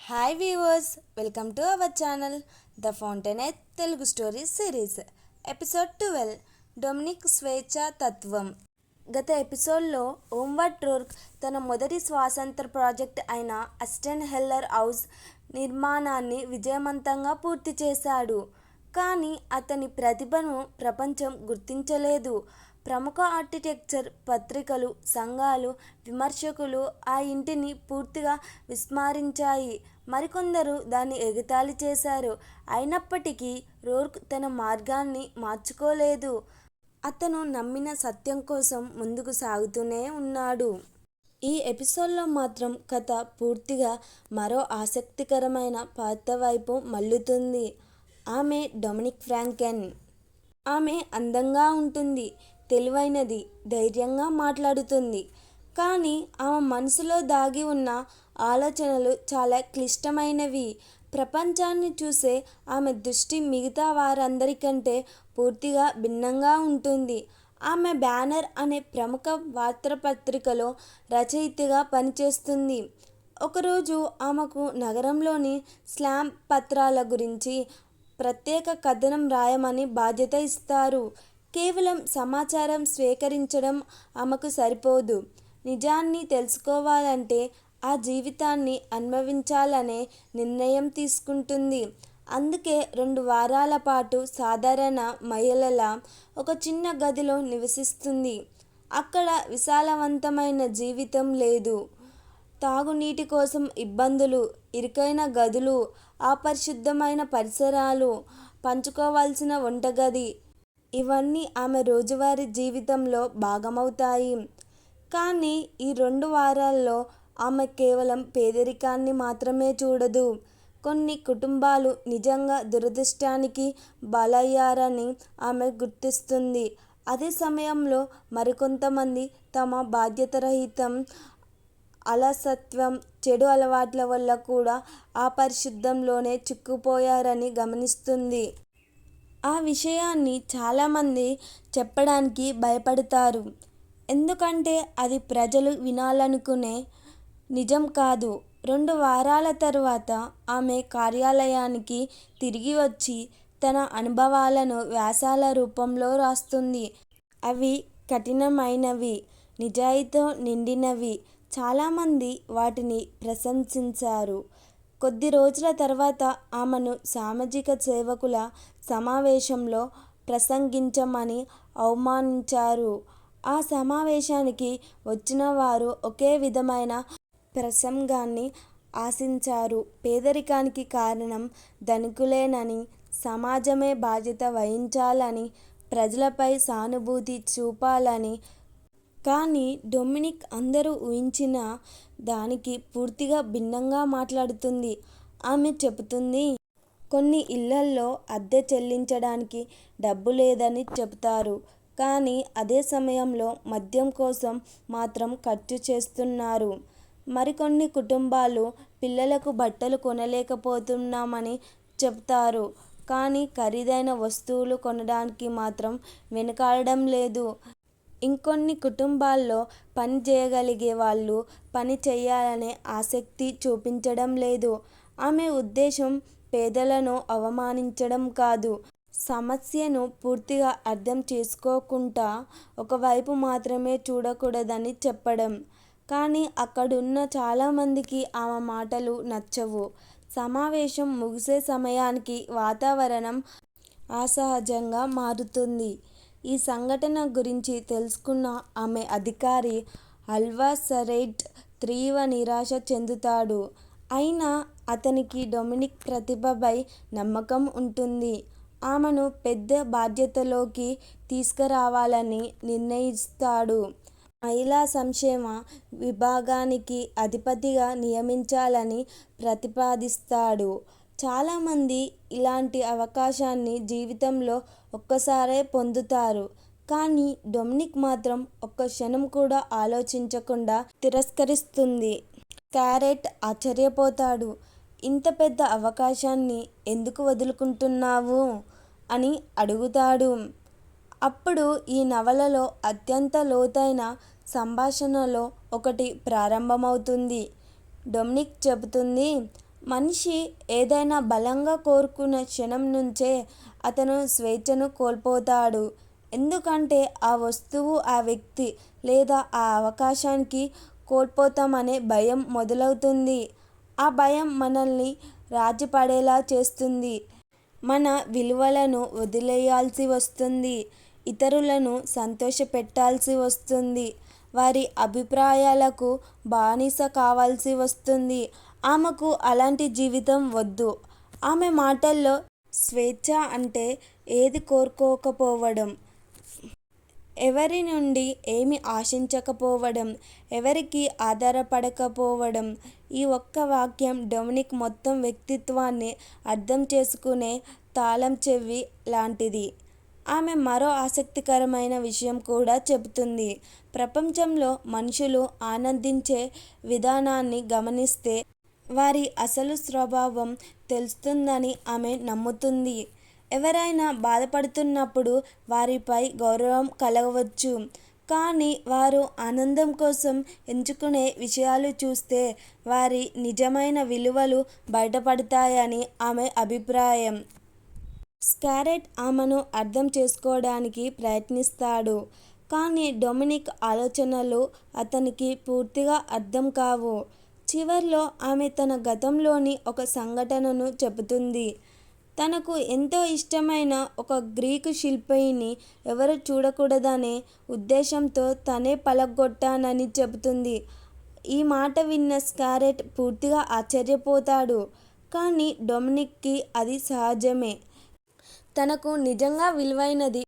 Hi viewers, welcome to our channel the Fountainhead Telugu stories series. Episode 12 Dominic స్వేచ్ఛ తత్వం. గత ఎపిసోడ్లో ఓమ్వర్డ్ రోర్క్ తన మొదటి స్వాతంత్ర ప్రాజెక్ట్ అయిన అస్టెన్ హెల్లర్ హౌస్ నిర్మాణాన్ని విజయవంతంగా పూర్తి చేశాడు. కానీ అతని ప్రతిభను ప్రపంచం గుర్తించలేదు. ప్రముఖ ఆర్కిటెక్చర్ పత్రికలు, సంఘాలు, విమర్శకులు ఆ ఇంటిని పూర్తిగా విస్మరించాయి. మరికొందరు దాన్ని ఎగతాళి చేశారు. అయినప్పటికీ రోర్క్ తన మార్గాన్ని మార్చుకోలేదు. అతను నమ్మిన సత్యం కోసం ముందుకు సాగుతూనే ఉన్నాడు. ఈ ఎపిసోడ్లో మాత్రం కథ పూర్తిగా మరో ఆసక్తికరమైన పాత్ర వైపు మళ్లుతుంది. ఆమె డొమినిక్ ఫ్రాంకెన్. ఆమె అందంగా ఉంటుంది, తెలివైనది, ధైర్యంగా మాట్లాడుతుంది. కానీ ఆమె మనసులో దాగి ఉన్న ఆలోచనలు చాలా క్లిష్టమైనవి. ప్రపంచాన్ని చూసే ఆమె దృష్టి మిగతా వారందరికంటే పూర్తిగా భిన్నంగా ఉంటుంది. ఆమె బ్యానర్ అనే ప్రముఖ వార్తాపత్రికలో రచయితగా పనిచేస్తుంది. ఒకరోజు ఆమెకు నగరంలోని స్లామ్ పత్రాల గురించి ప్రత్యేక కథనం రాయమని బాధ్యత ఇస్తారు. కేవలం సమాచారం స్వీకరించడం ఆమెకు సరిపోదు. నిజాన్ని తెలుసుకోవాలంటే ఆ జీవితాన్ని అనుభవించాలనే నిర్ణయం తీసుకుంటుంది. అందుకే 2 వారాల పాటు సాధారణ మహిళలా ఒక చిన్న గదిలో నివసిస్తుంది. అక్కడ విశాలవంతమైన జీవితం లేదు. తాగునీటి కోసం ఇబ్బందులు, ఇరుకైన గదులు, అపరిశుద్ధమైన పరిసరాలు, పంచుకోవాల్సిన వంటగది, ఇవన్నీ ఆమె రోజువారీ జీవితంలో భాగమవుతాయి. కానీ ఈ 2 వారాల్లో ఆమె కేవలం పేదరికాన్ని మాత్రమే చూడదు. కొన్ని కుటుంబాలు నిజంగా దురదృష్టానికి బలయ్యారని ఆమె గుర్తిస్తుంది. అదే సమయంలో మరికొంతమంది తమ బాధ్యతారహితం, అలసత్వం, చెడు అలవాట్ల వల్ల కూడా అపరిశుద్ధంలోనే చిక్కుపోయారని గమనిస్తుంది. ఆ విషయాన్ని చాలామంది చెప్పడానికి భయపడతారు. ఎందుకంటే అది ప్రజలు వినాలనుకునే నిజం కాదు. 2 వారాల తరువాత ఆమె కార్యాలయానికి తిరిగి వచ్చి తన అనుభవాలను వ్యాసాల రూపంలో రాస్తుంది. అవి కఠినమైనవి, నిజాయితీతో నిండినవి. చాలామంది వాటిని ప్రశంసించారు. కొద్ది రోజుల తర్వాత ఆమెను సామాజిక సేవకుల సమావేశంలో ప్రసంగించమని ఆహ్వానించారు. ఆ సమావేశానికి వచ్చిన వారు ఒకే విధమైన ప్రసంగాన్ని ఆశించారు. పేదరికానికి కారణం ధనికులేనని, సమాజమే బాధ్యత వహించాలని, ప్రజలపై సానుభూతి చూపాలని. కానీ డొమినిక్ అందరూ ఊహించిన దానికి పూర్తిగా భిన్నంగా మాట్లాడుతుంది. ఆమె చెబుతుంది, కొన్ని ఇళ్లల్లో అద్దె చెల్లించడానికి డబ్బు లేదని చెబుతారు. కానీ అదే సమయంలో మద్యం కోసం మాత్రం ఖర్చు చేస్తున్నారు. మరికొన్ని కుటుంబాలు పిల్లలకు బట్టలు కొనలేకపోతున్నామని చెబుతారు. కానీ ఖరీదైన వస్తువులు కొనడానికి మాత్రం వెనుకాడడం లేదు. ఇంకొన్ని కుటుంబాల్లో పని చేయగలిగే వాళ్ళు పని చేయాలనే ఆసక్తి చూపించడం లేదు. ఆమె ఉద్దేశం పేదలను అవమానించడం కాదు, సమస్యను పూర్తిగా అర్థం చేసుకోకుండా ఒకవైపు మాత్రమే చూడకూడదని చెప్పడం. కానీ అక్కడున్న చాలామందికి ఆమె మాటలు నచ్చవు. సమావేశం ముగిసే సమయానికి వాతావరణం అసహజంగా మారుతుంది. ఈ సంఘటన గురించి తెలుసుకున్న ఆమె అధికారి అల్వాసెరైట్ తీవ్ర నిరాశ చెందుతాడు. అయినా అతనికి డొమినిక్ ప్రతిభపై నమ్మకం ఉంటుంది. ఆమెను పెద్ద బాధ్యతలోకి తీసుకురావాలని నిర్ణయిస్తాడు. మహిళా సంక్షేమ విభాగానికి అధిపతిగా నియమించాలని ప్రతిపాదిస్తాడు. చాలామంది ఇలాంటి అవకాశాన్ని జీవితంలో ఒక్కసారే పొందుతారు. కానీ డొమినిక్ మాత్రం ఒక్క క్షణం కూడా ఆలోచించకుండా తిరస్కరిస్తుంది. స్కారెట్ ఆశ్చర్యపోతాడు. ఇంత పెద్ద అవకాశాన్ని ఎందుకు వదులుకుంటున్నావు అని అడుగుతాడు. అప్పుడు ఈ నవలలో అత్యంత లోతైన సంభాషణలో ఒకటి ప్రారంభమవుతుంది. డొమినిక్ చెబుతుంది, మనిషి ఏదైనా బలంగా కోరుకున్న క్షణం నుంచే అతను స్వేచ్ఛను కోల్పోతాడు. ఎందుకంటే ఆ వస్తువు, ఆ వ్యక్తి లేదా ఆ అవకాశానికి కోల్పోతామనే భయం మొదలవుతుంది. ఆ భయం మనల్ని రాజీపడేలా చేస్తుంది. మన విలువలను వదిలేయాల్సి వస్తుంది. ఇతరులను సంతోషపెట్టాల్సి వస్తుంది. వారి అభిప్రాయాలకు బానిస కావాల్సి వస్తుంది. ఆమెకు అలాంటి జీవితం వద్దు. ఆమె మాటల్లో స్వేచ్ఛ అంటే ఏది కోరుకోకపోవడం, ఎవరి నుండి ఏమి ఆశించకపోవడం, ఎవరికి ఆధారపడకపోవడం. ఈ ఒక్క వాక్యం డొమినిక్ మొత్తం వ్యక్తిత్వాన్ని అర్థం చేసుకునే తాళం చెవి లాంటిది. ఆమె మరో ఆసక్తికరమైన విషయం కూడా చెబుతుంది. ప్రపంచంలో మనుషులు ఆనందించే విధానాన్ని గమనిస్తే వారి అసలు స్వభావం తెలుస్తుందని ఆమె నమ్ముతుంది. ఎవరైనా బాధపడుతున్నప్పుడు వారిపై గౌరవం కలగవచ్చు. కానీ వారు ఆనందం కోసం ఎంచుకునే విషయాలు చూస్తే వారి నిజమైన విలువలు బయటపడతాయని ఆమె అభిప్రాయం. స్కారెట్ ఆమెను అర్థం చేసుకోవడానికి ప్రయత్నిస్తాడు. కానీ డొమినిక్ ఆలోచనలు అతనికి పూర్తిగా అర్థం కావు. చివర్లో ఆమె తన గతంలోని ఒక సంఘటనను చెబుతుంది. తనకు ఎంతో ఇష్టమైన ఒక గ్రీకు శిల్పిని ఎవరూ చూడకూడదనే ఉద్దేశంతో తనే పడగొట్టానని చెబుతుంది. ఈ మాట విన్న స్కారెట్ పూర్తిగా ఆశ్చర్యపోతాడు. కానీ డొమినిక్కి అది సహజమే. తనకు నిజంగా విలువైనది